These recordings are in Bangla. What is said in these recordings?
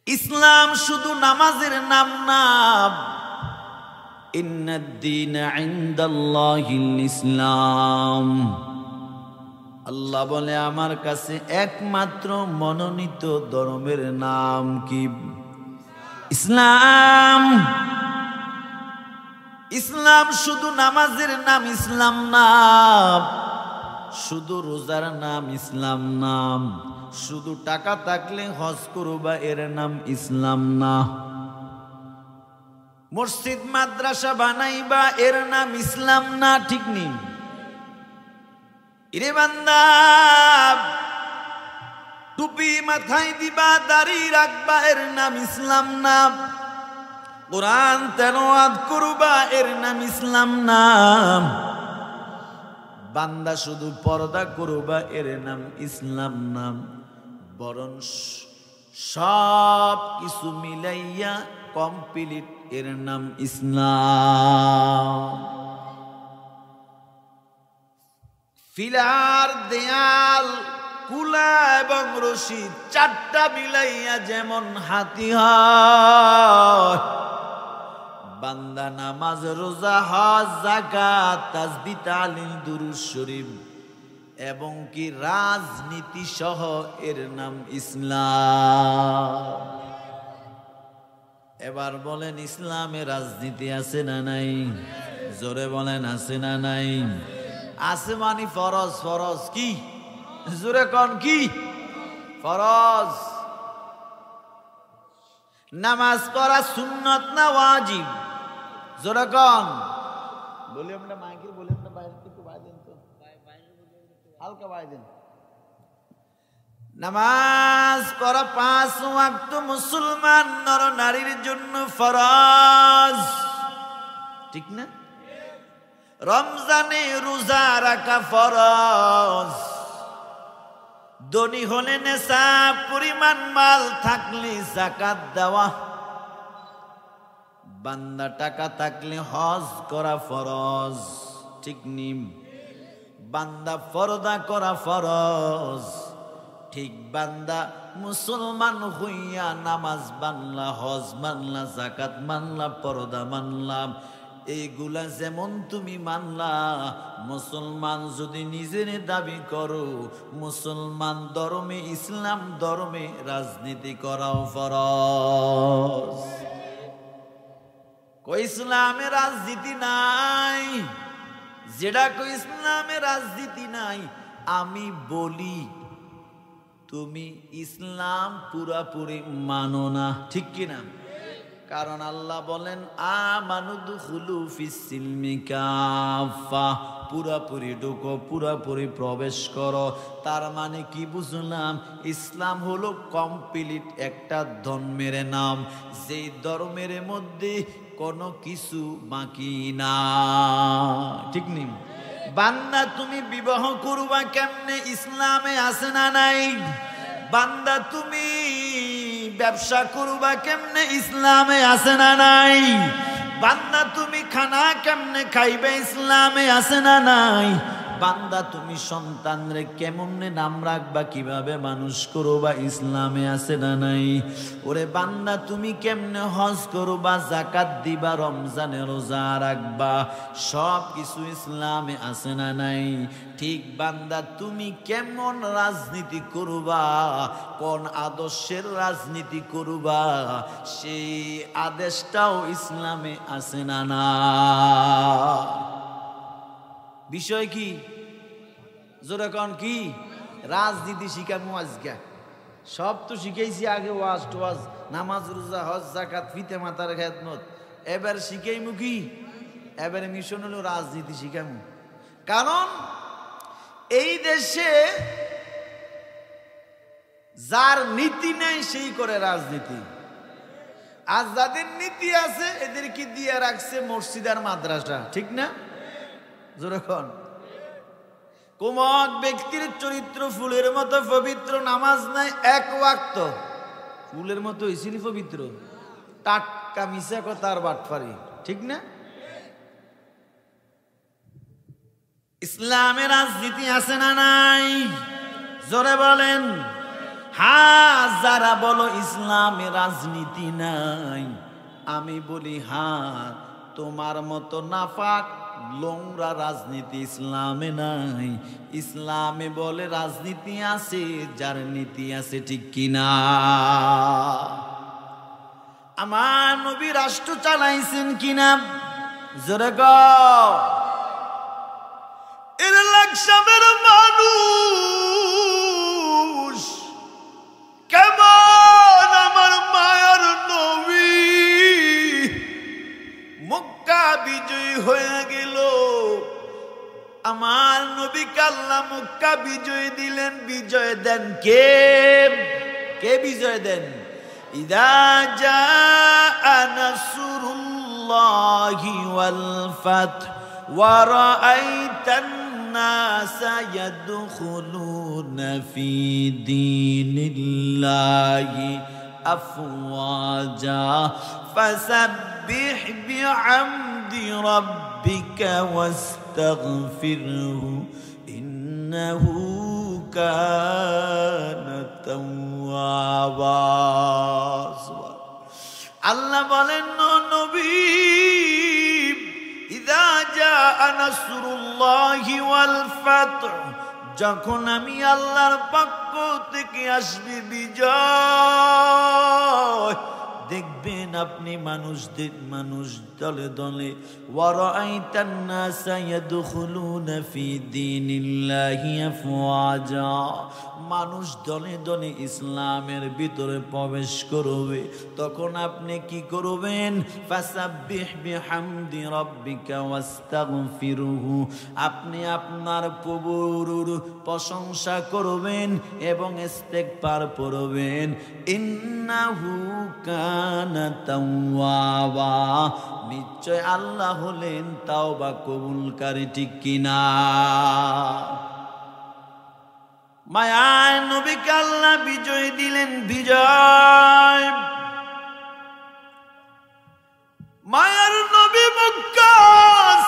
ইসলাম শুধু নামাজের নাম না। ইন্নাদ-দীনা ইনদাল্লাহিল ইসলাম। আল্লাহ বলে আমার কাছে একমাত্র মনোনীত ধর্মের নাম কি? ইসলাম। ইসলাম শুধু নামাজের নাম ইসলাম না, শুধু রোজার নাম ইসলাম নাম, শুধু টাকা থাকলে হজ করবা এর নাম ইসলাম না, মসজিদ মাদ্রাসা বানাইবা এর নাম ইসলাম না। ঠিক নেই? ইরে বান্দা, টুপি মাথায় দিবা, দাড়ি রাখবা এর নাম ইসলাম না, কোরআন তেলাওয়াত করবা এর নাম ইসলাম না, বান্দা শুধু পর্দা করবা এর নাম ইসলাম না, বরং সব কিছু মিলাইয়া কমপ্লিট এর নাম ইসলাম। ফিলার, দেয়াল, কুলা এবং রশি চারটা মিলাইয়া যেমন হাতি হয়, বান্দা নামাজ, রোজা, হজ, যাকাত, তাসবিহ, তাহলিল, দুরূদ শরীফ এবং কি রাজনীতি সহ এর নাম ইসলাম। এবার বলেন, ইসলামে রাজনীতি আছে না নাই? জোরে বলেন, আছে না নাই? আছে মানে ফরজ। ফরজ কি? জোরে কোন কি? ফরজ। নামাজ পড়া সুন্নত না ওয়াজিব? জোরে কোন? বলি আমরা মাইকে বলি, আমরা বাইরে থেকে বাইরে দেন তো, হালকা বাইরে দেন। নামাজ পড়া 5 ওয়াক্ত মুসলমান নর নারীর জন্য ফরজ। ঠিক না? রমজানে রোজা রাখা ফরজ। ধনী হলে নেশাব পরিমাণ মাল থাকলে যাকাত দেওয়া, বান্দা টাকা থাকলে হজ করা ফরজ। ঠিক নি? বান্দা পর্দা করা ফরজ। ঠিক বান্দা মুসলমান হইয়া নামাজ মানলা, হজ মানলা, যাকাত মানলা, পর্দা মানলাম, এইগুলা যেমন তুমি মানলা, মুসলমান যদি নিজের দাবি করো, মুসলমান ধর্মে, ইসলাম ধর্মে রাজনীতি করাও ফরজ। কই ইসলামে রাজনীতি নাই? যেটা কই ইসলামে রাজনীতি নাই, আমি বলি তুমি ইসলাম পুরাপুরি মানো না। ঠিক কিনা? কারণ আল্লাহ বলেন, আমানুদখুলু ফিস-সিলমি কাফা, পুরাপুরি ঢুকো, পুরাপুরি প্রবেশ করো। তার মানে কি বুঝলাম? ইসলাম হলো কমপ্লিট একটা ধর্মের নাম, যেই ধর্মের মধ্যে কোনো কিছু বাকি না। ঠিক নেই? বান্দা তুমি বিবাহ করবা কেমনে? ইসলামে আছে না নাই? বান্দা তুমি ব্যবসা করবা কেমনে? ইসলামে আছে না নাই? বান্দা তুমি খানা কেমনে খাইবে? ইসলামে আছে না নাই? বান্দা তুমি সন্তানরে কেমনে নাম রাখবা, কিভাবে মানুষ করবা? ইসলামে আছে না নাই? ওরে বান্দা তুমি কেমনে হজ করবা, যাকাত দিবা, রমজানে রোজা রাখবা, সব কিছু ইসলামে আছে না নাই? ঠিক বান্দা তুমি কেমন রাজনীতি করবা, কোন আদর্শের রাজনীতি করবা, সেই আদেশটাও ইসলামে আছে না না? বিষয় কি? জোরে কোন কি? রাজনীতি শিখামু আজকে। সব তো শিখাইছি আগে, ওয়াজ টোয়াজ, নামাজ, রোজা, হজ, যাকাত, পিতা মাতার খেদমত। এবার শিখাইমু কি? এবারে মিশন হলো রাজনীতি শিখামু। কারণ এই দেশে যার নীতি নেই সেই করে রাজনীতি, আর যাদের নীতি আছে এদেরকে দিয়ে রাখছে মসজিদ আর মাদ্রাসা। ঠিক না? যেরকম কোমক ব্যক্তির চরিত্র ফুলের মতো পবিত্র, নামাজ নাই এক ওয়াক্ত, ফুলের মতো হইছিল পবিত্র, টাটকা মিশা কথা আর বাটপারি। ঠিক না? ইসলামের রাজনীতি আছে না নাই? জোরে বলেন। হ্যাঁ, যারা বলো ইসলামে রাজনীতি নাই, আমি বলি হ্যাঁ, তোমার মতো নাফাক লোংরা রাজনীতি ইসলামে নাই। ইসলামে বলে রাজনীতি আছে, যার নীতি আছে, ঠিক কিনা? আমার নবী রাষ্ট্র চালাইছেন কিনা? জোরে গো। এর লাকসামের মানুষ কেমন আমার মায়ার নবী মক্কা বিজয়ী হয়ে গেল। আমার নবীকে আল্লাহ মক্কা বিজয় দিলেন। বিজয় দেন কে? কে বিজয় দেন? ইদা জাআ নাসরুল্লাহি ওয়াল ফাতহ ওয়া রাআইতান নাসা ইয়াদখুলুনা ফি দীনিল্লাহি আফওয়াজা ফাসাব্বিহ বিহামদি রাব্বিকা ওয়াস্তাগফিরহু ইন্নাহু কানা তাওয়াবা। আল্লাহ বলেন, নবী, ইযা জাআ নাসরুল্লাহি ওয়াল ফাতহ, যখন আমি আল্লাহর পক্ষ থেকে আসবে বিজয়, দেখবেন আপনি মানুষ দলে দলে ওয়া রাআইতান নাসা ইয়াদখুলুনা ফি দীনিল্লাহি আফওয়াজা, মানুষ দলে দলে ইসলামের ভিতরে প্রবেশ করবে। তখন আপনি কি করবেন? ফাসাব্বিহ বিহামদি রাব্বিকা ওয়াস্তাগফিরহু, আপনি আপনার প্রভুর প্রশংসা করবেন এবং ইস্তেগফার পড়বেন। ইন্নাহু কানা তাওয়াবা, নিশ্চয় আল্লাহ হলেন তাওবা কবুলকারী, ঠিক কিনা? মায়ার নবীকে আল্লাহ বিজয় দিলেন। বিজয়, মায়ার নবী মক্কার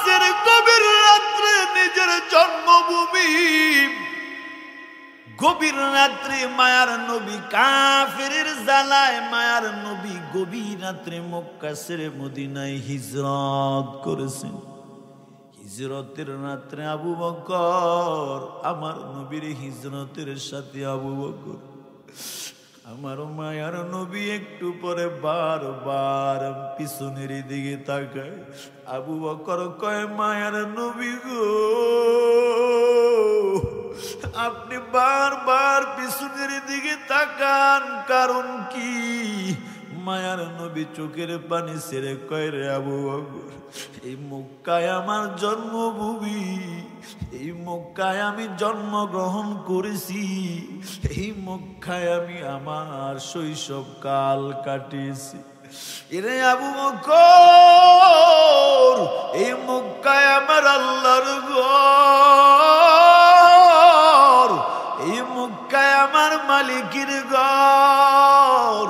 গভীর রাত্রে নিজের জন্মভূমি, গভীর রাত্রে মায়ার নবী কাফেরের জ্বালায় মায়ার নবী গভীর রাত্রে মক্কা ছেড়ে মদিনায় হিজরত করেছেন। হিজরতের রাত্রে আবু বকর, আমার নবীর হিজরতের সাথে আবু বকর, আমার মায়ার নবী একটু পরে বারবার পিছনের দিকে তাকায়। আবু বকর কয়, মায়ার নবী গো, আপনি বারবার পিছনের দিকে তাকান, কারণ কি? মায়ার নবী চোখের পানি ছেড়ে কয়, রে আবু বকর, এই মক্কায় আমার জন্মভূমি, এই মক্কায় আমি জন্মগ্রহণ করেছি, এই মক্কায় আমি আমার শৈশব কাল কাটিয়েছি। এরে আবু বকর, এই মক্কায় আমার আল্লাহর ঘর, এই মক্কায় আমার মালিকের ঘর,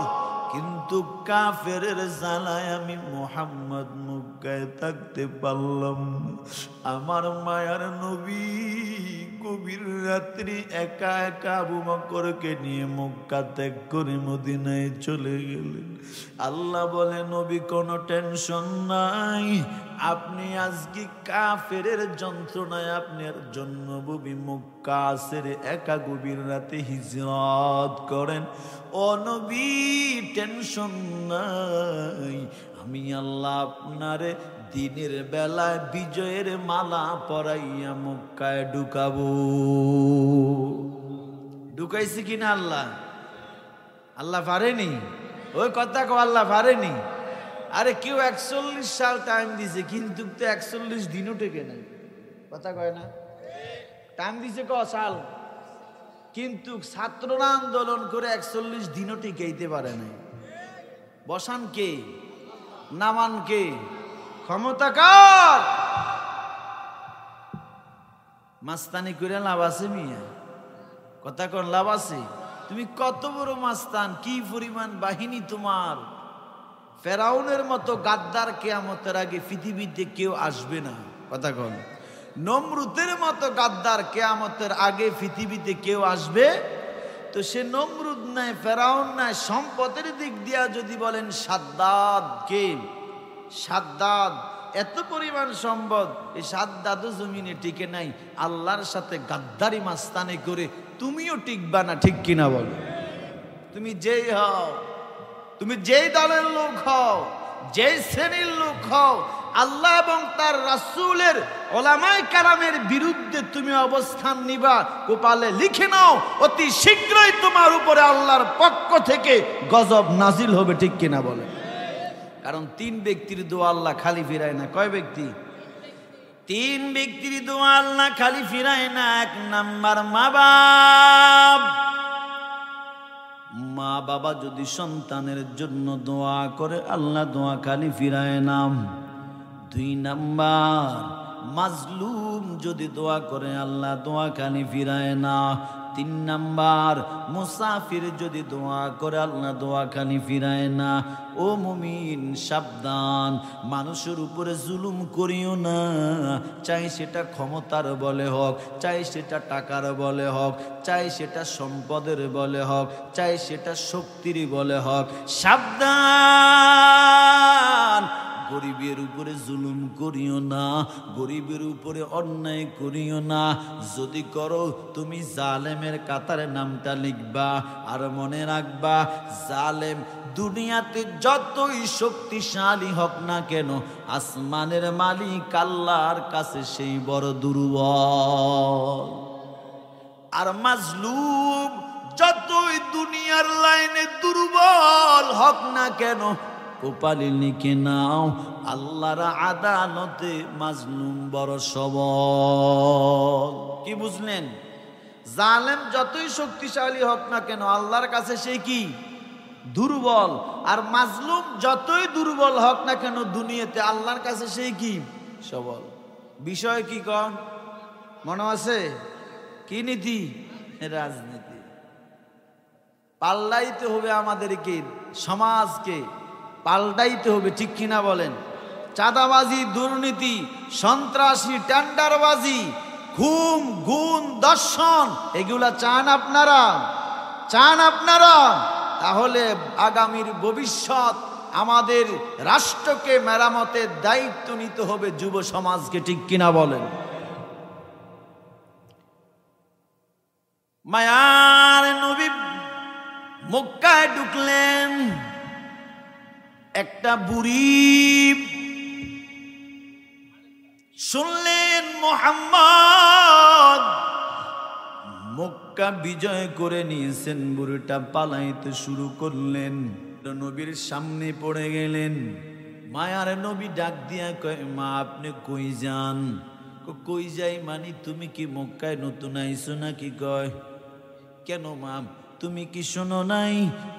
কিন্তু কাফেরের জ্বালায় আমি মুহাম্মদ মক্কায় থাকতে পারলাম না। আমার মায়ার নবী গভীর রাত্রি একা একা আবু বকরকে নিয়ে মক্কা ত্যাগ করে মদিনায় চলে গেলেন। আল্লাহ বলে, নবী কোনো টেনশন নাই, আপনি আজকে কাফেরের যন্ত্রণায় আপনার জন্মভূমি মক্কা ছেড়ে একা গভীর রাতে হিজরত করেন। ও নবী, টেনশন নাই, আমি আল্লাহ আপনারে দিনের বেলায় বিজয়ের মালা পরাইয়া মক্কায় ঢুকাবো। ঢুকাইছি কিনা আল্লাহ? আল্লাহ পারেনি? ওই কথা কো, আল্লাহ পারেনি? আরে কেউ 41 সাল টাইম দিছে, কিন্তু তো 41 দিনও টেকে নাই। কথা কয় না? টাইম দিছে ক সাল, কিন্তু ছাত্ররা আন্দোলন করে 41 দিনও টিকাইতে পারে নাই। বসান কে? নামান কে? ক্ষমতা কার? মাস্তানি করে লাভ আছে মিয়া? কথা কোন লাভ আছে? তুমি কত বড় মাস্তান, কি পরিমাণ বাহিনী তোমার! ফেরাউনের মতো গাদ্দার কিয়ামতের আগে পৃথিবীতে কেউ আসবে না। কথা কোন? নমরুদের মতো গাদ্দার কিয়ামতের আগে পৃথিবীতে কেউ আসবে। তো সে নমরুদ নাই, ফেরাউন নাই, সম্পদের দিক দিয়া যদি বলেন সাদ্দাদ কে, সাদ্দাদ এত পরিমাণ সম্পদ, এই সাদ্দাদও জমিনে টিকে নাই, আল্লাহর সাথে গাদ্দারি মাস্তানি করে তুমিও টিকবা না, ঠিক কিনা বলো? তুমি যেই হও, তুমি যেই দলের লোক হও, যেই শ্রেণীর লোক হও, আল্লাহ এবং তার রাসূলের ওলামায়ে কেরামের বিরুদ্ধে তুমি অবস্থান নিবা, কপালে লিখে নাও অতি শীঘ্রই তোমার উপরে আল্লাহর পক্ষ থেকে গজব নাজিল হবে, ঠিক কিনা বলে? কারণ 3 ব্যক্তির দোয়া আল্লাহ খালি ফিরায় না। কয় ব্যক্তি? 3 ব্যক্তির দোয়া আল্লাহ খালি ফিরায় না। 1 নাম্বার মা বাবা যদি সন্তানের জন্য দোয়া করে আল্লাহ দোয়া খালি ফিরায় না। 2 নাম্বার মাজলুম যদি দোয়া করে আল্লাহ দোয়া খালি ফিরায় না। 3 নাম্বার মুসাফির যদি দোয়া করে আল্লাহ দোয়া খালি ফিরায় না। ও মুমিন সাবধান, মানুষের উপরে জুলুম করিও না, চাই সেটা ক্ষমতার বলে হোক, চাই সেটা টাকার বলে হোক, চাই সেটা সম্পদের বলে হোক, চাই সেটা শক্তির বলে হোক। সাবধান, গরিবের উপরে জুলুম করিও না, গরিবের উপরে অন্যায় করিও না। যদি করো তুমি জালেমের কাতারে নামটা লিখবা। আর মনে রাখবা, জালেম দুনিয়াতে যতই শক্তিশালী হোক না কেন, আসমানের মালিক আল্লাহর কাছে সেই বড় দুর্বল। আর মাজলুম যতই দুনিয়ার লাইনে দুর্বল হোক না কেন, কপালে লিখে নাও আল্লাহর আদালতে মাজলুম বড় সবল। কি বুঝলেন? জালেম যতই শক্তিশালী হোক না কেন আল্লাহর কাছে সে কি? দুর্বল। আর মাজলুম যতই দুর্বল হোক না কেন দুনিয়াতে আল্লাহর কাছে সে কি? সবল। বিষয় কি কন মনে আছে? কি নীতি? রাজনীতি। পাল্টাইতে হবে আমাদেরকে, সমাজকে পাল্টাইতে হবে, ঠিক কিনা বলেন? চাঁদাবাজি, দুর্নীতি, সন্ত্রাসী, টেন্ডারবাজি, খুন, গুণ, দর্শন, এগুলা চান আপনারা? চান আপনারা? তাহলে আগামীর ভবিষ্যৎ আমাদের রাষ্ট্রকে মেরামতের দায়িত্ব নিতে হবে যুব সমাজকে, ঠিক কিনা বলেন? মায়ার নবী মক্কায় ঢুকলেন। একটা বুড়ি শুনলেন মুহাম্মদ মক্কা বিজয় করে নিয়েছেন, বুড়িটা পালাইতে শুরু করলেন। নবীর সামনে পড়ে গেলেন। মায়ার নবী ডাক দিয়া কয়, মা আপনি কই যান? কই যাই মানে তুমি কি মক্কায় নতুন আইছো নাকি? কয় কেন মা, তুমি কি শোনো নাই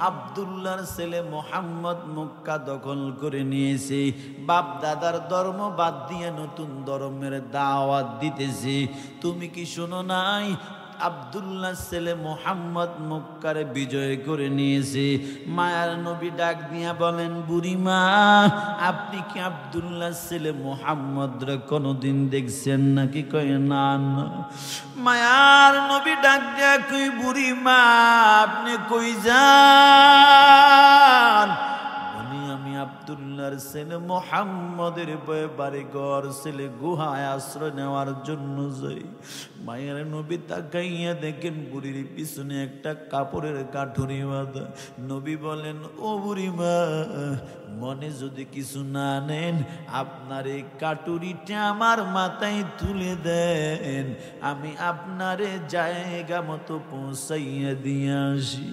আব্দুল্লাহর ছেলে মোহাম্মদ মক্কা দখল করে নিয়েছে, বাপ দাদার ধর্ম বাদ দিয়ে নতুন ধর্মের দাওয়াত দিতেছে? তুমি কি শোনো নাই আব্দুল্লাহর ছেলে মোহাম্মদ মক্কারে বিজয় করে নিয়েছে? মায়ার নবী ডাক দিয়া বলেন, বুড়িমা আপনি কি আব্দুল্লাহর ছেলে মোহাম্মদরে কোনোদিন দেখছেন নাকি? কয় না না। মায়ার নবী ডাক দিয়া কই, বুড়িমা আপনি কই যান? আমি আব্দুল্লাহর ছেলে মোহাম্মদের বয়ে বাড়ি ঘর ছেলে গুহায় আশ্রয় নেওয়ার জন্য যাই। মায়ের নবী তাকাইয়া দেখেন বুড়ির পিছনে একটা কাপড়ের কাঠুরি বাঁধা। নবী বলেন, ও বুড়িমা মনে যদি কিছু না নেন, আপনার এই কাটুরিটা আমার মাথায় তুলে দেন, আমি আপনারে জায়গা মতো পৌঁছাইয়া দিয়ে আসি।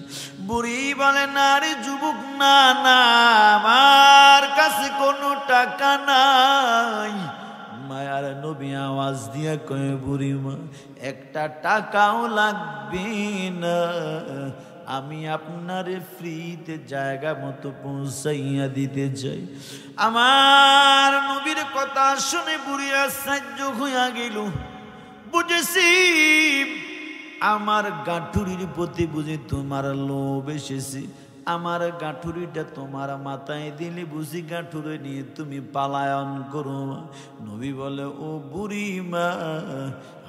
বুড়ি বলেন, আরে যুবক না না, আমার কাছে কোনো টাকা নাই। মায়ার নবী আওয়াজ দিয়া কয়, বুড়িমা একটা টাকাও লাগবে না, আমি আপনারে ফ্রিতে জায়গা মতো পৌঁছাইয়া দিতে চাই। আমার নবীর কথা শুনে বুড়ি আশ্চর্য হইয়া গেল। বুঝেছি আমার গাঠুরির প্রতি বুঝি তোমার লোভ এসেছে, আমার গাঁঠুরিটা তোমার মাথায় দিলে বুঝি গাঁঠুরে নিয়ে তুমি পালায়ন করো। নবী বলে, ও বুড়ি মা,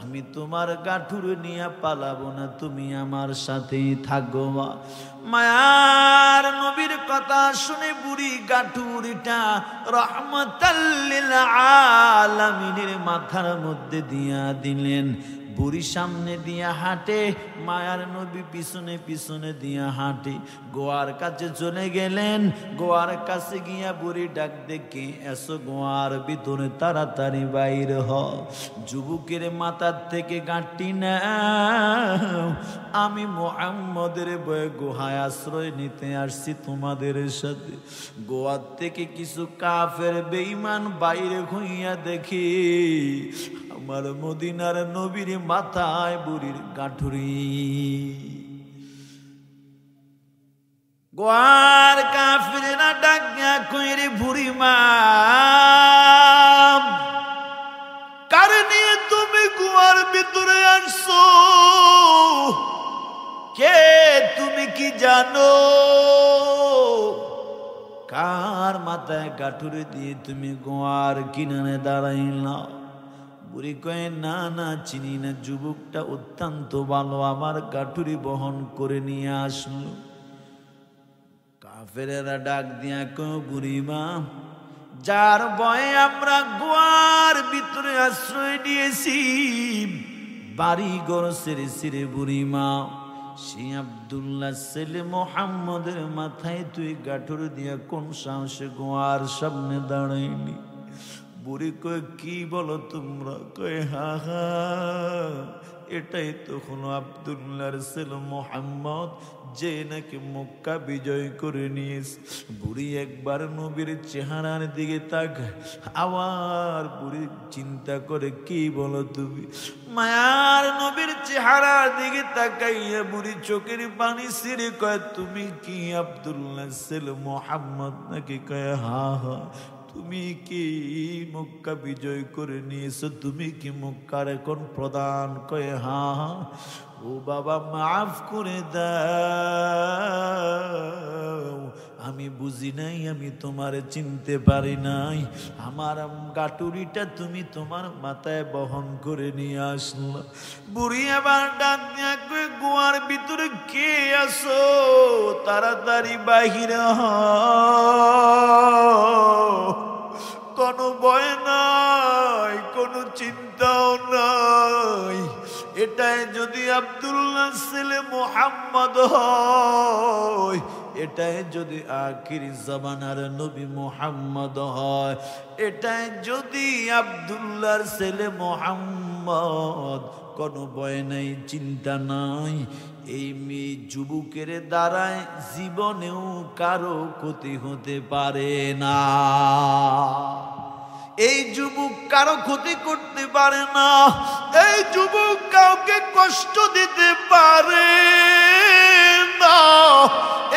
আমি তোমার গাঁঠুরে নিয়ে পালাবো না, তুমি আমার সাথেই থাকো। মায়ার নবীর কথা শুনে বুড়ি গাঁঠুরিটা রহমাতাল লিল আলামিনের মাথার মধ্যে দিয়া দিলেন। বুড়ি সামনে দিয়া হাঁটে, মায়ার নবী পিছনে পিছনে দিয়া হাঁটে। গোয়ার কাছে চলে গেলেন। গোয়ার কাছে গিয়া বুড়ি ডাক দেখে, এসো গোয়ার ভিতরে তাড়াতাড়ি বাইর হ। যুবকের মাথার থেকে গাঁটটি নাও, আমি মুহাম্মদের ভয়ে গুহায় আশ্রয় নিতে আসছি তোমাদের সাথে। গোয়ার থেকে কিছু কাফের বেঈমান বাইরে হইয়া দেখি আমার মদিনার নবীর মাথায় বুড়ির গাঁঠুরি। গোয়ার কাফিরেরা ডাক কইরে, বুড়ি মা, কার নিয়ে তুমি গোয়ার ভিতরে আসছো? কে তুমি কি জানো? কার মাথায় গাঁঠুরি দিয়ে তুমি গোয়ার কিনারে দাঁড়াইলা? বুড়ি কয়ে, না না, চিনি না। যুবকটা অত্যন্ত ভালো, আমার গাঁঠুরি বহন করে নিয়ে আসলো। কাফেরেরা ডাক দিয়া কয়, বুড়ি মা, যার ভয়ে আমরা গোয়ার ভিতরে আশ্রয় নিয়েছি, বাড়ি ঘর ছেড়ে ছেড়ে বুড়ি মা, সেই আব্দুল্লাহ ছেলে মোহাম্মদের মাথায় তুই গাঁঠুরি দিয়া কোন সাহসে গোয়ার সামনে দাঁড়াইলি? বুড়ি কয়, কি বলো তোমরা? কয়, হা হা, এটাই তো হলো আব্দুল্লাহর ছেলে মোহাম্মদ, যে নাকি মক্কা বিজয় করে নিয়েছে। বুড়ি একবার নবীর চেহারার দিকে তাকায়, আবার বুড়ি চিন্তা করে, কি বলো তুমি? মায়ার নবীর চেহারার দিকে তাকাইয়া বুড়ি চোখের পানি ছিঁড়ে কয়, তুমি কি আব্দুল্লাহর ছেলে মোহাম্মদ নাকি? কয়, হা হা। তুমি কি মক্কা বিজয় করে নিয়েছো? তুমি কি মক্কার এখন প্রধান? কয়ে, হ্যাঁ। ও বাবা, মাফ করে দাও, আমি বুঝি নাই, আমি তোমারে চিনতে পারি নাই। আমার গাঁটুরিটা তুমি তোমার মাথায় বহন করে নিয়ে আসলো। বুড়ি আবার ডাক দিয়া কই, গোয়ার ভিতরে কে আছো? তাড়াতাড়ি বাহিরে হ, কোনো ভয় নাই, কোনো চিন্তাও নাই। এটাই যদি আব্দুল্লাহ ছেলে মোহাম্মদ হয়, এটাই যদি আখির জামানার নবী মোহাম্মদ হয়, এটাই যদি আব্দুল্লাহর ছেলে মোহাম্মদ, কোনো ভয় নাই, চিন্তা নাই। এই মেয়ে যুবকের দ্বারায় জীবনেও কারো ক্ষতি হতে পারে না। এই যুবক কারো ক্ষতি করতে পারে না। এই যুবক কাউকে কষ্ট দিতে পারে না।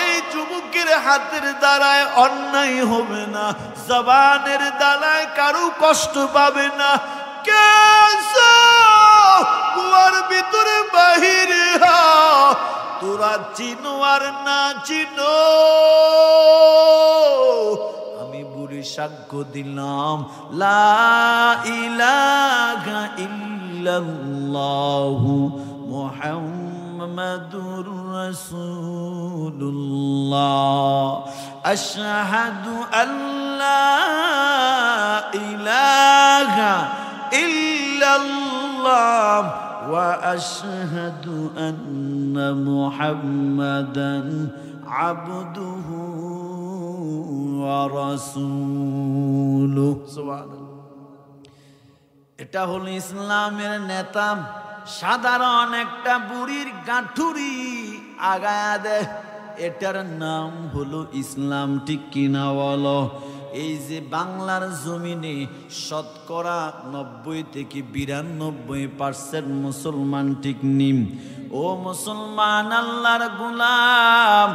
এই যুবকের হাতের দ্বারায় অন্যায় হবে না, জবানের দ্বারায় কারো কষ্ট পাবে না। কুয়ার ভিতরে বাহিরে তোরা চিনো আর না চিনো, আমি বুড়ি সাক্ষ্য দিলাম, লা ইলাহা ইল্লাল্লাহু মুহাম্মাদুর রাসূলুল্লাহ, আশহাদু আল্লা ইলাহা ইল্লাল্লাহ ওয়া আশহাদু আন্না মুহাম্মাদান আবদুহু ওয়া রাসূলুহু। সুবহানাল্লাহ। এটা হলো ইসলামের নেতা। সাধারণ একটা বুড়ির গাঁঠুরি আগায়া দেয়, এটার নাম হলো ইসলাম। ঠিক কিনা বলো? এই যে বাংলার জমিনে শতকরা 90 থেকে 92% মুসলমান, ঠিক নিম? ও মুসলমান, আল্লাহর গোলাম,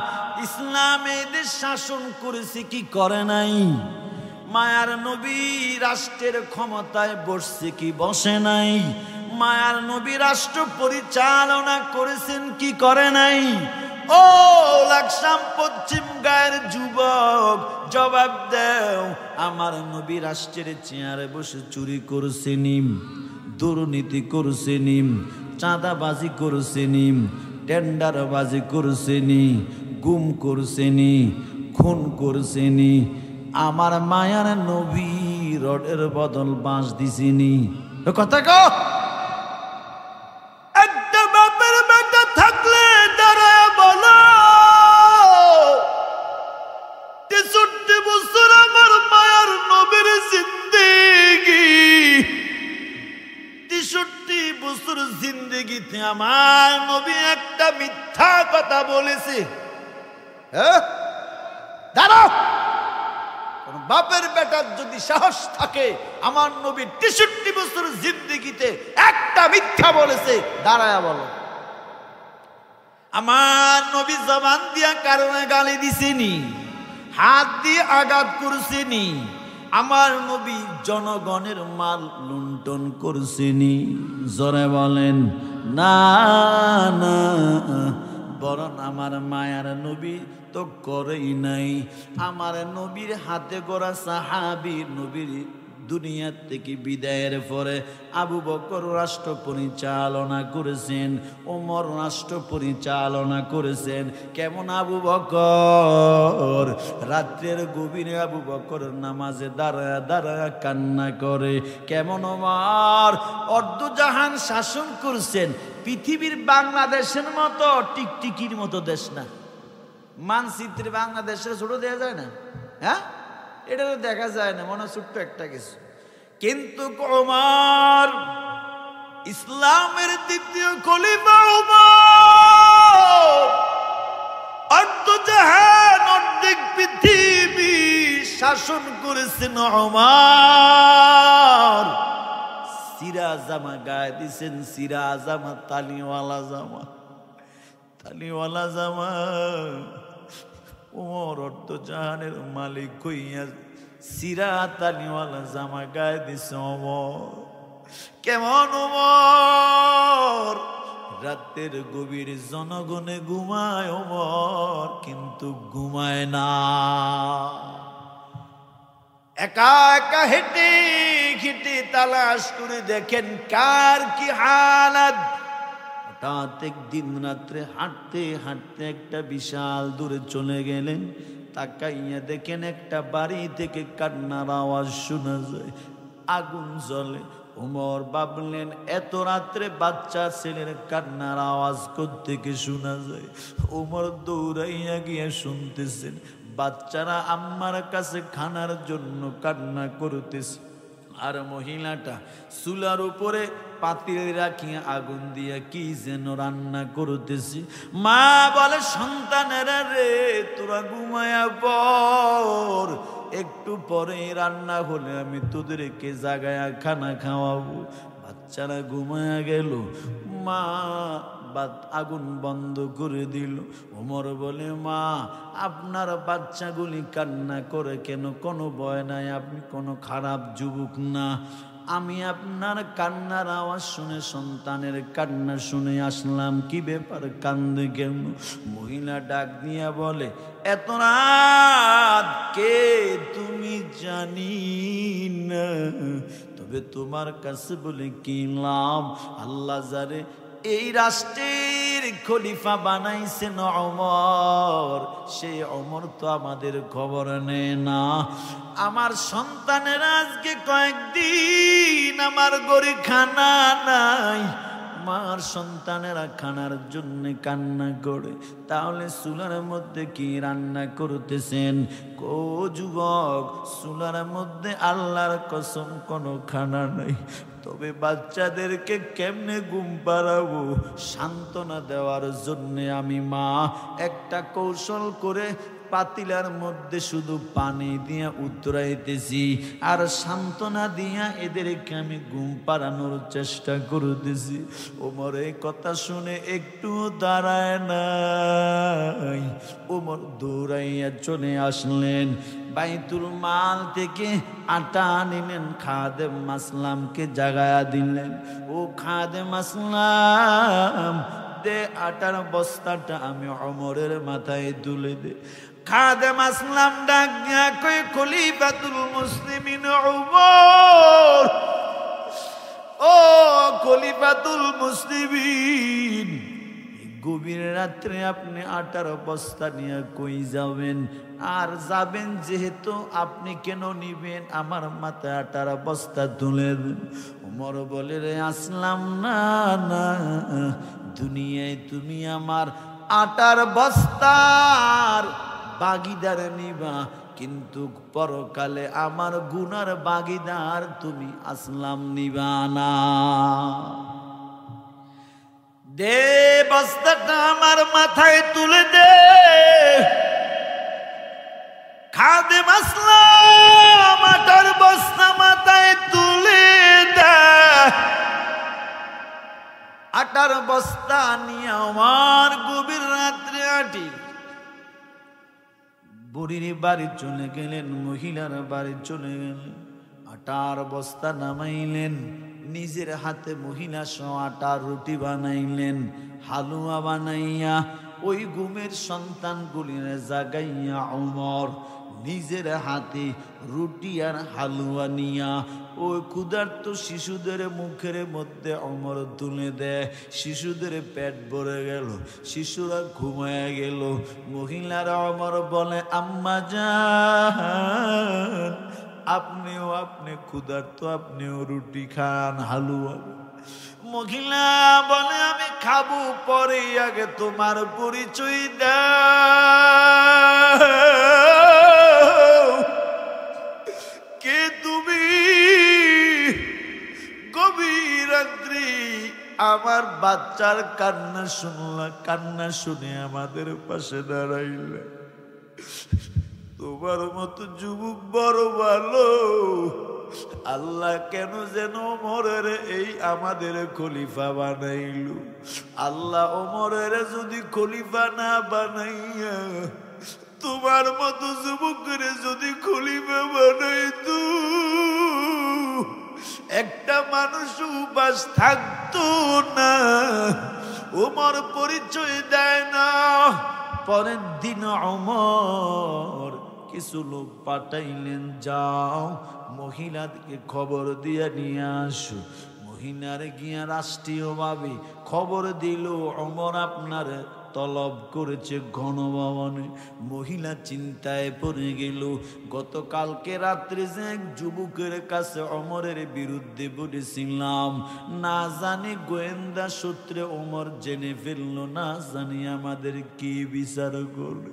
ইসলাম এদের শাসন করেছে কি করে নাই? মায়ার নবী রাষ্ট্রের ক্ষমতায় বসছে কি বসে নাই? মায়ার নবী রাষ্ট্র পরিচালনা করেছেন কি করে নাই? ও লাকসাম পশ্চিম গায়ের যুবক, জবাব দাও, আমার নবী রাষ্ট্রের চেয়ারে বসে চুরি করছেনি, দুর্নীতি করছেনি, চাঁদাবাজি করছেনি, টেন্ডারবাজি করছেনি, গুম করছেনি, খুন করছেনি? আমার মায়ার নবী রডের বদল বাঁশ দিছেনি? কথা কও। একটা বাপের বেটা থাকলে দাঁড়ায় বলো, 63 বছর আমার মায়ার নবীর জিন্দেগি, 63 বছর জিন্দেগিতে আমার নবী একটা মিথ্যা কথা বলেছে? হ্যাঁ, দাঁড়াও। বাপের বেটার যদি সাহস থাকে, আমার নবী 63 বছর জিন্দেগিতে একটা মিথ্যা বলেছে, দাঁড়ায়া বলো। আমার নবী জবান দিয়া কারণে গালি দিছেনি, হাত দিয়ে আঘাত করছেনি? আমার নবী জনগণের মাল লুণ্ঠন করছেনি? জোরে বলেন না না, বরং আমার মায়ার নবী তো করেই নাই। আমার নবীর হাতে গড়া সাহাবী নবীর দুনিয়া থেকে বিদায়ের পরে আবু বকর রাষ্ট্র পরিচালনা করেছেন, ওমর রাষ্ট্র পরিচালনা করেছেন। কেমন আবু বকর? রাত্রের গভীরে আবু বকর নামাজে দাঁড়ায় দাঁড়ায় কান্না করে। কেমন ওমর? অর্ধজাহান শাসন করছেন। পৃথিবীর বাংলাদেশের মতো টিকটিকির মতো দেশ না, মানচিত্রে বাংলাদেশের ছোট দেয়া যায় না, হ্যাঁ, এটা তো দেখা যায় না, মনে ছোট্ট একটা কিছু। কিন্তু ওমর ইসলামের দ্বিতীয় খলিফা, ওমর অর্ধজাহান অর্ধেক পৃথিবী শাসন করেছেন। ওমর সিরা জামা গায়ে দিছেন, সিরা জামা, তালিওয়ালা জামা, তালিওয়ালা জামা। ওমর অর্ধজাহানের মালিক কইয়া সিরা তালিওয়ালা জামা গায়ে দিছে ওমর। কেমন ওমর? রাতের গভীর জনগণে ঘুমায় ওমর, কিন্তু ঘুমায় না। একা একা হেঁটে হেঁটে তালাশ করে দেখেন কার কি হালাত। হঠাৎ একদিন রাত্রে হাঁটতে হাঁটতে একটা বিশাল দূরে চলে গেলেন, তাকাইয়া দেখেন একটা বাড়ি থেকে কান্নার আওয়াজ শোনা যায়, আগুন জ্বলে। ওমর ভাবলেন এত রাত্রে বাচ্চা ছেলের কান্নার আওয়াজ কোত্থেকে শোনা যায়? ওমর দৌড়াইয়া গিয়ে শুনতেছেন বাচ্চারা আম্মার কাছে খানার জন্য কান্না করতেছে, আর মহিলাটা চুলার উপরে পাতিল রাখিয়া আগুন দিয়া কি যেন রান্না করতেছি। মা বলে, সন্তানেরা রে, তোরা ঘুমায়া পর, একটু পরে রান্না হলে আমি তোদেরকে জাগায়া খানা খাওয়াবো। বাচ্চারা ঘুমায়া গেল, মা আগুন বন্ধ করে দিল। ওমর বলে, মা আপনার বাচ্চাগুলি কান্না করে কেন? কোনো ভয় নাই, আপনি কোনো খারাপ যুবক না। আমি আপনার কান্নার আওয়াজ শুনে, সন্তানের কান্না শুনে আসলাম, কি ব্যাপার, কান্দে কেন? মহিলা ডাক দিয়া বলে, এত রাত কে তুমি জানি না, তবে তোমার কাছে বলে কি লাভ? আল্লাহ যারে এই রাষ্ট্রের খলিফা বানাইছেন ওমর, সেই ওমর তো আমাদের খবর নেয় না। আমার সন্তানেরা আজকে কয়েকদিন আমার ঘরে খানা নাই, আমার সন্তানেরা খানার জন্য কান্না করে। তাহলে চুলার মধ্যে কি রান্না করতেছেন? কো যুবক, চুলার মধ্যে আল্লাহর কসম কোনো খানা নাই, তবে বাচ্চাদেরকে কেমনে ঘুম পাড়াবো? সান্ত্বনা দেওয়ার জন্য আমি মা একটা কৌশল করে পাতিলার মধ্যে শুধু পানি দিয়া উতরাইতেছি, আর সান্ত্বনা দিয়া এদেরকে আমি ঘুম পাড়ানোর চেষ্টা করতেছি। ওমর এই কথা শুনে একটু দাঁড়ায় নাই, ওমর দৌড়াইয়া চলে আসলেন, বাইতুল মাল থেকে আটা নিলেন, খাদেম মাসলামকে জাগায়া দিলেন। ও খাদেম মাসলাম, দে, আটার বস্তাটা আমি ওমরের মাথায় তুলে দে। খাদেম আসলাম ডাক দিয়া কই, খলিফাতুল মুসলিমিন ওমর, ও খলিফাতুল মুসলিমিন, গভীর রাত্রে আপনি আটার বস্তা নিয়ে কই যাবেন? আর যাবেন যেহেতু, আপনি কেন নিবেন? আমার মাথায় আটার বস্তা তুলে দেন। ওমর বলে, রে আসলাম, না না, দুনিয়ায় তুমি আমার আটার বস্তার বাগিদার নিবা, কিন্তু পরকালে আমার গুনার বাগিদার তুমি আসলাম নিবা না। দে বস্তাটা আমার মাথায় তুলে দে। খাদেম আসলাম আটার বস্তা মাথায় তুলে দে। আটার বস্তা নিয়ে আমার গভীর রাত্রে আটি বুড়ির বাড়ি চলে গেলেন, মহিলার বাড়ি চলে গেলেন, আটার বস্তা নামাইলেন, নিজের হাতে মহিলা সহ আটার রুটি বানাইলেন, হালুয়া বানাইয়া ওই ঘুমের সন্তানগুলির জাগাইয়া ওমর নিজের হাতে রুটি আর হালুয়া নিয়া ওই ক্ষুধার্ত শিশুদের মুখের মধ্যে ওমর তুলে দেয়। শিশুদের পেট ভরে গেল, শিশুরা ঘুমায় গেল। মহিলারা ওমর বলে, আম্মা জান, আপনি ক্ষুধার্ত, আপনিও রুটি খান, হালুয়া। মহিলা বলে, আমি খাবো পরে, আগে তোমার পরিচয় দাও, কে তুমি? গভীর রাত্রি আমার বাচ্চার কান্না শুনলা, কান্না শুনে আমাদের পাশে দাঁড়াইলে। তোমার মতো যুবক বড় ভালো, আল্লাহ কেন যেন ওমরের এই আমাদের খলিফা বানাইল। আল্লাহ ওমরের যদি খলিফা না বানাইয়া তোমার মতো যুবকের যদি খলিফা বানাইতো, একটা মানুষ উপাস থাকতো না। ওমর পরিচয় দেয় না। পরের দিন ওমর কিছু লোক পাঠাইলেন, যাও মহিলাকে খবর দিয়ে নিয়ে আসো। মহিলার গিয়া রাষ্ট্রীয়ভাবে খবর দিল, ওমর আপনার তলব করেছে গণভবনে। মহিলা চিন্তায় পড়ে গেল। গতকালকে রাত্রে যে এক যুবকের কাছে ওমরের বিরুদ্ধে বলেছিলাম, না জানি গোয়েন্দা সূত্রে ওমর জেনে ফেলল, না জানি আমাদের কি বিচার করবে।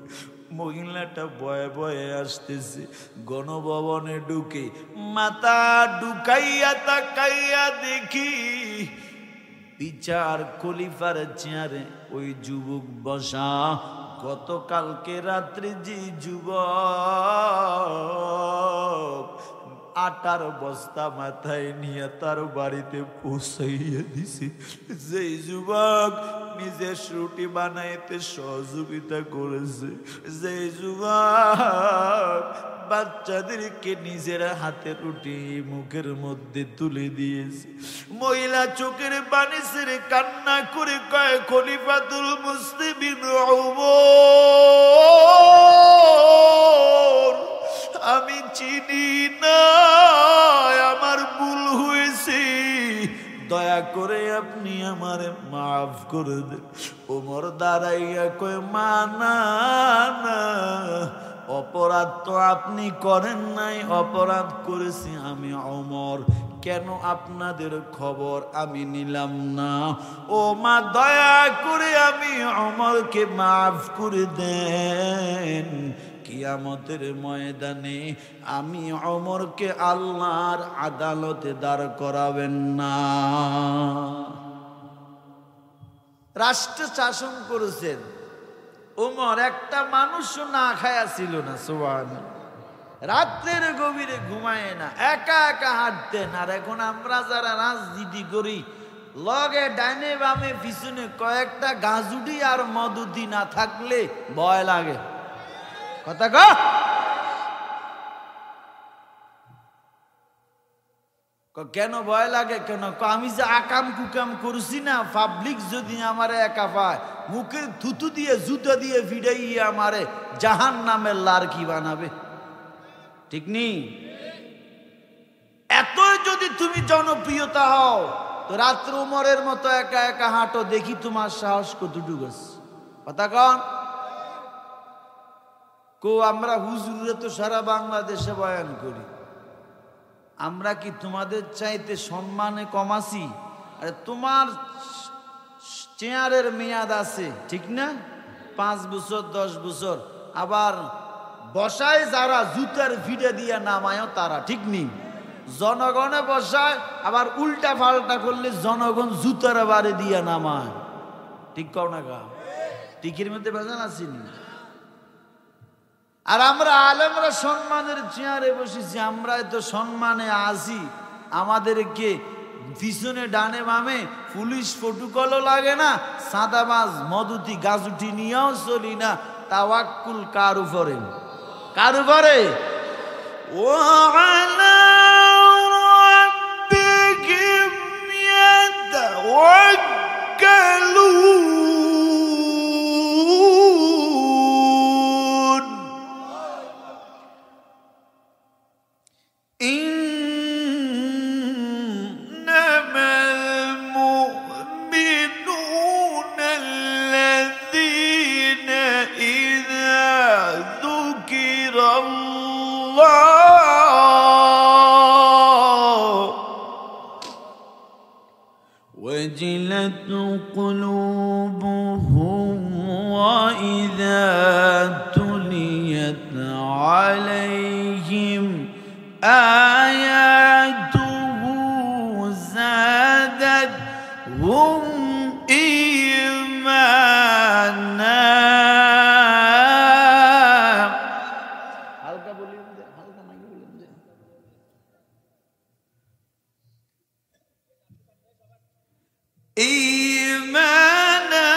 মহিলাটা ভয়ে ভয়ে আসতেছে। গণভবনে ঢুকে মাথা ঢুকাইয়া তাকাইয়া দেখি বিচার খলিফার চেয়ারে ওই যুবক বসা। গতকালকে রাত্রে যে যুবক আটার বস্তা মাথায় নিয়ে তার বাড়িতে পৌঁছাইয়া দিছে, যে যুবক নিজের রুটি বানাইতে সহযোগিতা করেছে, যে যুবক বাচ্চাদেরকে নিজের হাতে রুটি মুখের মধ্যে তুলে দিয়েছে। মহিলা চোখের পানি ছেড়ে কান্না করে কয়, খলিফাতুল মুসলিমিন ওমর, আমি চিনি না, আমার ভুল হয়েছে, দয়া করে আপনি আমারে মাফ করে দেন। ওমর দাঁড়াইয়া কয়, মা না না, অপরাধ তো আপনি করেন নাই, অপরাধ করেছি আমি ওমর। কেন আপনাদের খবর আমি নিলাম না? ও মা, দয়া করে আমি ওমরকে মাফ করে দেন। কিয়ামতের ময়দানে আমি ওমরকে আল্লাহর আদালতে দাঁড় করাবেন না। রাষ্ট্র শাসন করেছেন ওমর, একটা মানুষও না খায়া ছিল না। সুবহানাল্লাহ। রাত্রের গভীরে ঘুমায় না, একা একা হাঁটতেন। আর এখন আমরা যারা রাজনীতি করি, লগে ডাইনে বামে পিছনে কয়েকটা গাজুডি আর মদুদি না থাকলে ভয় লাগে। কথা কও। কেন ভয় লাগে কেন? আমি যে আকাম কুকাম করছি না, পাবলিক যদি আমারে একা পায় মুখে থুতু দিয়ে জুতা দিয়ে ভিড়াইয়ে আমারে জাহান নামের লারকি বানাবে, ঠিক নেই? এতই যদি তুমি জনপ্রিয়তা হও তো রাত্র উমরের মতো একা একা হাঁটো, দেখি তোমার সাহস কতটুকু আছে। কথা কন কো আমরা হুজুরে তো সারা বাংলাদেশে বয়ান করি, আমরা কি তোমাদের চাইতে সম্মানে কম আছি? আরে তোমার চেয়ারের মেয়াদ আছে, ঠিক না? 5 বছর 10 বছর। আবার বসায় যারা জুতার ভিড়ে দিয়ে নামায়ও তারা, ঠিক নেই? জনগণে বসায়, আবার উল্টা পাল্টা করলে জনগণ জুতার বাড়ি দিয়ে নামায়, ঠিক কও না গা? টিকির মধ্যে বেজান আসিনি। আর আমরা আলেমরা সম্মানের চেয়ারে বসেছি, আমরা এত সম্মানে আছি, আমাদেরকে পিছনে ডানে বামে পুলিশ প্রটোকলও লাগে না, সাদাবাজ মদুতি গাজুটি নিয়েও চলি না। তাওয়াক্কুল কার উপরে? কার উপরে? ওয়ালা রাব্বিহিম ইয়াতাওয়াক্কালুন। ইন্নামাল মুমিনুনা আল্লাযীনা ইযা যুকিরাল্লাহু وجلت قلوبهم وإذا تليت عليهم آياته زادتهم إيمانا। হালকা বলিয়ে দে, হালকা মাইকে বলিয়ে দে। إيمانا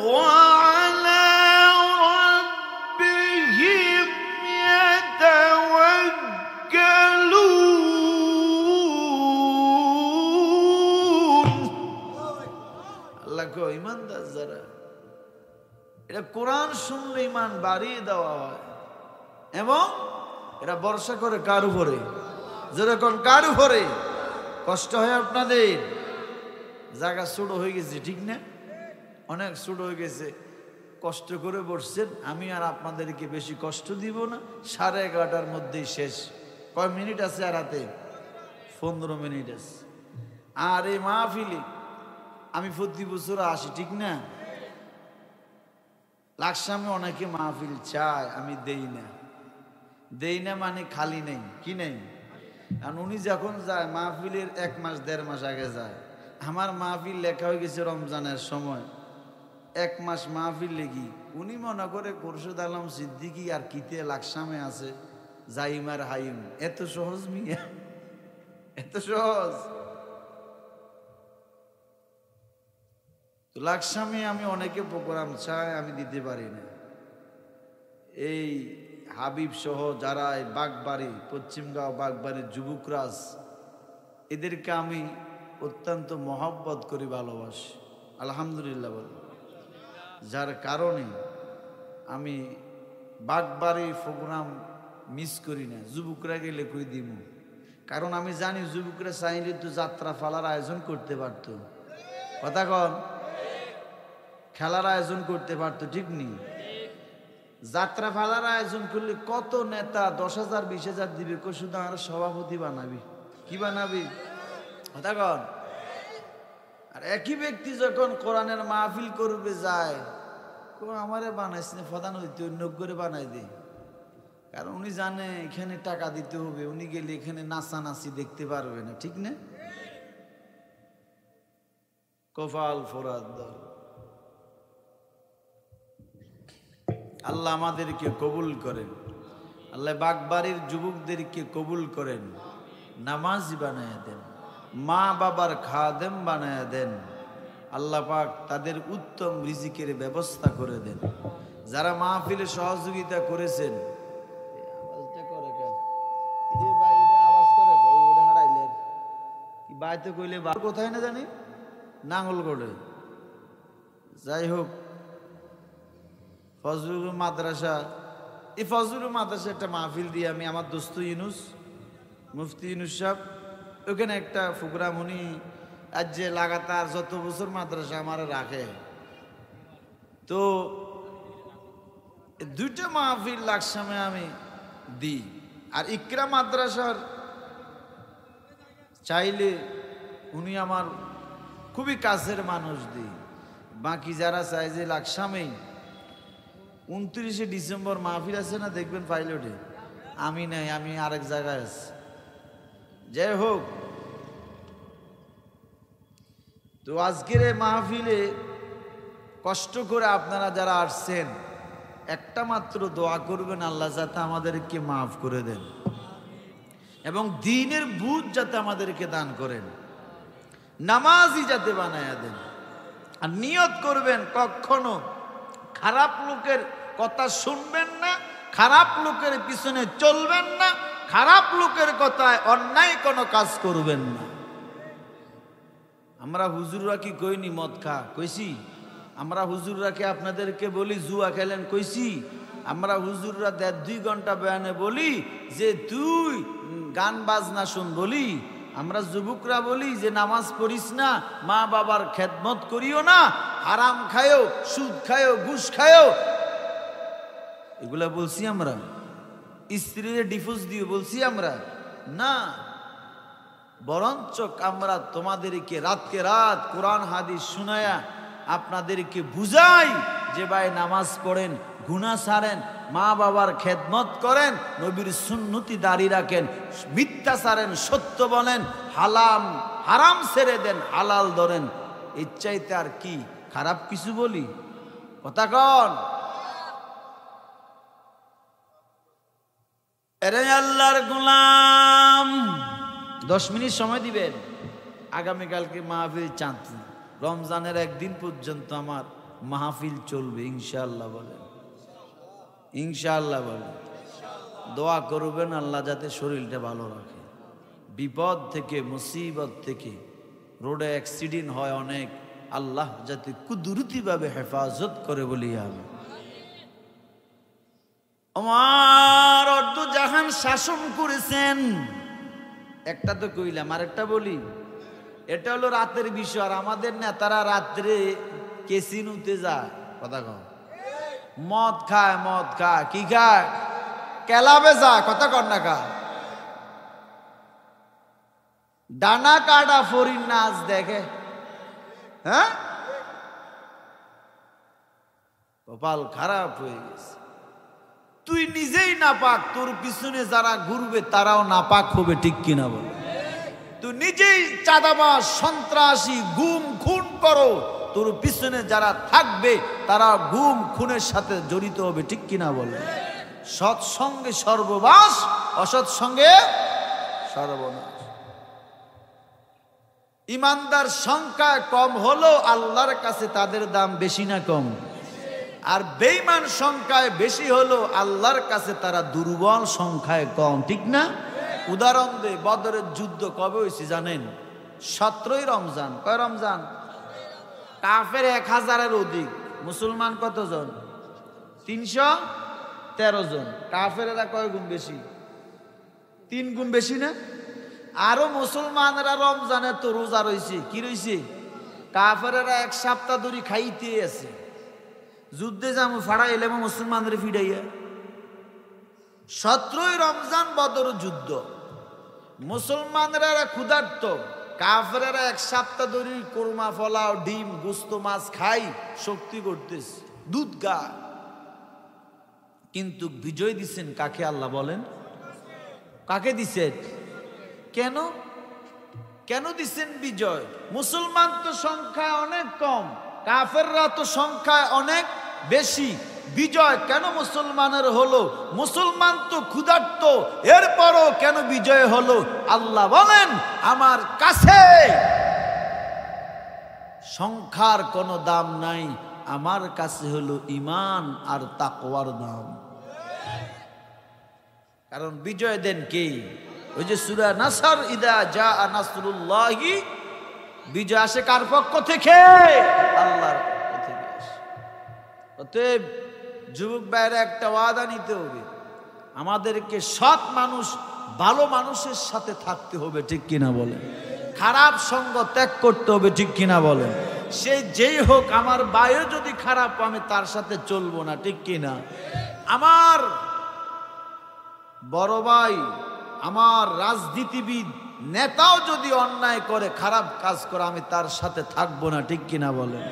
وعلى ربهم يتوكلون। আল্লাহ কো ইমানদার যারা, এটা কোরআন শুনলে ইমান বাড়িয়ে দেওয়া হয়। এবং এরা ভরসা করে কার উপরে? যেরকম কার উপরে? কষ্ট হয় আপনাদের? জায়গা ছোট হয়ে গেছে, ঠিক না? অনেক ছোট হয়ে গেছে, কষ্ট করে বসছেন। আমি আর আপনাদেরকে বেশি কষ্ট দিব না, 11:30টার মধ্যেই শেষ। কয় মিনিট আছে আর হাতে? 15 মিনিট আছে। আর এই মাহফিলে আমি প্রতি বছর আসি, ঠিক না? লাকসামে অনেকে মাহফিল চায়, আমি দেই না। দেই না মানে খালি নেই, কি নেই? কারণ উনি যখন যায় মাহফিলের 1 মাস 1.5 মাস আগে যায়। আমার মাহফিল লেখা হয়ে গেছে রমজানের সময়, 1 মাস মাহফিল লেগি। উনি মনে করে খুরশেদ আলম সিদ্দিকী আর কিতে লাকসামে আছে, জাইমার হাইম। এত সহজ মিয়া? এত সহজ? তো লাকসামে আমি অনেকে প্রোগ্রাম চাই, আমি দিতে পারি না। এই হাবিব সহ যারা এই বাগবাড়ি, পশ্চিমগাঁও বাগবাড়ির যুবকরাজ, এদেরকে আমি অত্যন্ত মহব্বত করি, ভালোবাসি। আলহামদুলিল্লাহ বল। যার কারণে আমি বাগবাড়ি প্রোগ্রাম মিস করি না। যুবকরা গেলে কই দিব, কারণ আমি জানি যুবকরা চাইলে তো যাত্রা ফালার আয়োজন করতে পারতো। কথা কন, খেলার আয়োজন করতে পারতো, ঠিক নেই? যাত্রা ফালার আয়োজন করলে কত নেতা 10,000 20,000 দিবে, শুধু আর সভাপতি বানাবি। কি বানাবি? কথা কন। আর একই ব্যক্তি যখন কোরআনের মাহফিল করবে যায়, আমারে বানাইস না, প্রধান হইতে অন্য করে বানাই দে। কারণ উনি জানে এখানে টাকা দিতে হবে, উনি গেলে এখানে নাচানাচি দেখতে পারবে না, ঠিক না? কপাল ফোরাদ দল। আল্লাহ আমাদেরকে কবুল করেন, আল্লাহ বাগবাড়ির যুবকদেরকে কবুল করেন, নামাজি বানায় দেন, মা বাবার খাদেম বানায় দেন। আল্লাহ পাক তাদের উত্তম রিজিকের ব্যবস্থা করে দেন। যারা মাহফিলে সহযোগিতা করেছেন, আওয়াজটা করে কেন? এই যে ভাই এটা আওয়াজ করে, ওটা হারাইলেন। বাইতে কইলে কোথায় না জানি নাঙ্গলগড়ে। যাই হোক, ফজলুল মাদ্রাসা, এই ফজলুল মাদ্রাসা একটা মাহফিল দিয়ে আমি আমার দোস্ত ইউনুস, মুফতি ইউনুস সাহেব, ওখানে একটা প্রোগ্রাম উনি আজ যে লাগাতার যত বছর মাদ্রাসা আমার রাখে, তো দুইটা মাহফিল লাকসামে আমি দিই। আর ইকরা মাদ্রাসার চাইলে উনি আমার খুবই কাছের মানুষ দিই। বাকি যারা চাই যে লাকসামেই 29শে ডিসেম্বর মাহফিল আছে না, দেখবেন পাইলটে, আমি নাই, আমি আরেক জায়গায় আছি। যাই হোক, তো আজকের এই মাহফিলে কষ্ট করে আপনারা যারা আসছেন, একটা মাত্র দোয়া করবেন, আল্লাহ যাতে আমাদেরকে মাফ করে দেন এবং দ্বীনের বুঝ যাতে আমাদেরকে দান করেন, নামাজি যাতে বানায়া দেন। আর নিয়ত করবেন কখনো খারাপ লোকের কথা শুনবেন না, খারাপ লোকের পিছনে চলবেন না, খারাপ লোকের কথায় অন্যায় কোনো কাজ করবেন না। আমরা হুজুররা কি কইনি মদ খা, কইছি? আমরা হুজুররা কি আপনাদেরকে বলি জুয়া খেলেন, কইছি? আমরা হুজুররা 1.5-2 ঘন্টা বয়ানে বলি যে তুই গান বাজনা শুন, বলি? আমরা যুবকরা বলি যে নামাজ পড়িস না, মা বাবার খেদমত করিও না, হারাম খায়ও, সুদ খায়ও, ঘুষ খায়ও, এগুলা বলছি আমরা? স্ত্রীর ডিভোর্স দিয়ে বলছি আমরা? না, বরঞ্চ আমরা তোমাদেরকে রাতকে রাত কোরআন হাদিস শুনায়া আপনাদেরকে বুঝাই যে ভাই নামাজ পড়েন, গুনাহ ছাড়েন, মা বাবার খেদমত করেন, নবীর সুন্নতি দাঁড়ি রাখেন, মিথ্যা ছাড়েন, সত্য বলেন, হারাম ছেড়ে দেন, হালাল ধরেন। এর চাইতে আর কি খারাপ কিছু বলি? কথা কন। এরে আল্লাহর গোলাম, 10 মিনিট সময় দিবেন। আগামীকালকে মাহফিল চাঁদ, রমজানের একদিন পর্যন্ত আমার মাহফিল চলবে ইনশাআল্লাহ। বলেন ইনশাআল্লাহ। বলেন দোয়া করবেন আল্লাহ যাতে শরীরটা ভালো রাখে, বিপদ থেকে, মুসিবত থেকে, রোডে অ্যাক্সিডেন্ট হয় অনেক, আল্লাহ যাতে কুদরতিভাবে হেফাজত করে বলি আমি। আমার অর্ধ জাহান শাসন করেছেন, একটা তো কইলাম, আর একটা বলি। এটা হলো রাতের বিষয়। আর আমাদের নেতারা রাত্রে কেসিনুতে যায়, কথা কও, মদ খায়, মদ খায়, কি খায়? ক্লাবে যায়, কথা কর না কা, ডানা কাটা ফরির নাচ দেখে। হ্যাঁ, কপাল খারাপ হয়ে গেছে। তুই নিজেই নাপাক, তোর পিছনে যারা ঘুরবে তারাও নাপাক হবে, ঠিক কিনা বল? তুই নিজেই চাঁদাবাজ, সন্ত্রাসী, গুম খুন করো, তোর পিছনে যারা থাকবে তারা গুম খুনের সাথে জড়িত হবে, ঠিক কিনা বলে? সৎসঙ্গে সর্ববাস, অসৎ সঙ্গে সর্বনাশ। ইমানদার সংখ্যা কম হলো আল্লাহর কাছে তাদের দাম বেশি না কম? আর বেঈমান সংখ্যায় বেশি হলো আল্লাহর কাছে তারা দুর্বল সংখ্যায় কম, ঠিক না? উদাহরণ দে, বদরের যুদ্ধ কবে হয়েছে জানেন? 17ই রমজান। কয় রমজান? কাফের 1000-এর অধিক, মুসলমান কতজন? 313 জন। কাফেরেরা কয় গুণ বেশি? 3 গুণ বেশি না? আরো মুসলমানরা রমজানে তো রোজা রয়েছে, কি রয়েছে? কাফেরেরা 1 সপ্তাহ ধরে খাইতে আছে। যুদ্ধে যাবো ফাড়া এলে মুসলমানদের ফিরাইয়া। 17ই রমজান বদর যুদ্ধ, মুসলমানরা ক্ষুধার্ত, কাফেরেরা 1 সপ্তাহ ধরে কোরমা, ফলাও, ডিম, গোস্ত, মাছ খাই, শক্তি করতেছে, দুধ গা। কিন্তু বিজয় দিচ্ছেন কাকে? আল্লাহ বলেন কাকে দিচ্ছেন? কেন কেন দিচ্ছেন বিজয়? মুসলমান তো সংখ্যায় অনেক কম, কাফেররা তো সংখ্যায় অনেক বেশি। বিজয় কেন মুসলমানের হলো? মুসলমান তো ক্ষুধার্ত, এরপরও কেন বিজয় হলো? আল্লাহ বলেন আমার কাছে সংখ্যার কোনো দাম নাই, আমার কাছে হলো ঈমান আর তাকওয়ার দাম। কারণ বিজয় দেন কে? ওই যে সূরা নাসর, ইদা জা নাসরুল্লাহি, বিজয় আসে কার পক্ষ থেকে? আল্লাহর পক্ষ থেকে আসে। অতএব যুবক ভাইরা একটা ওয়াদা নিতে হবে, আমাদেরকে সৎ মানুষ, ভালো মানুষের সাথে থাকতে হবে, ঠিক কিনা বলেন? খারাপ সঙ্গ ত্যাগ করতে হবে, ঠিক কিনা বলেন? সে যেই হোক, আমার ভাইও যদি খারাপ, আমি তার সাথে চলবো না, ঠিক কিনা? আমার বড় ভাই, আমার রাজনীতিবিদ নেতাও যদি অন্যায় করে, খারাপ কাজ করে, আমি তার সাথে থাকবো না, ঠিক কিনা বলেন?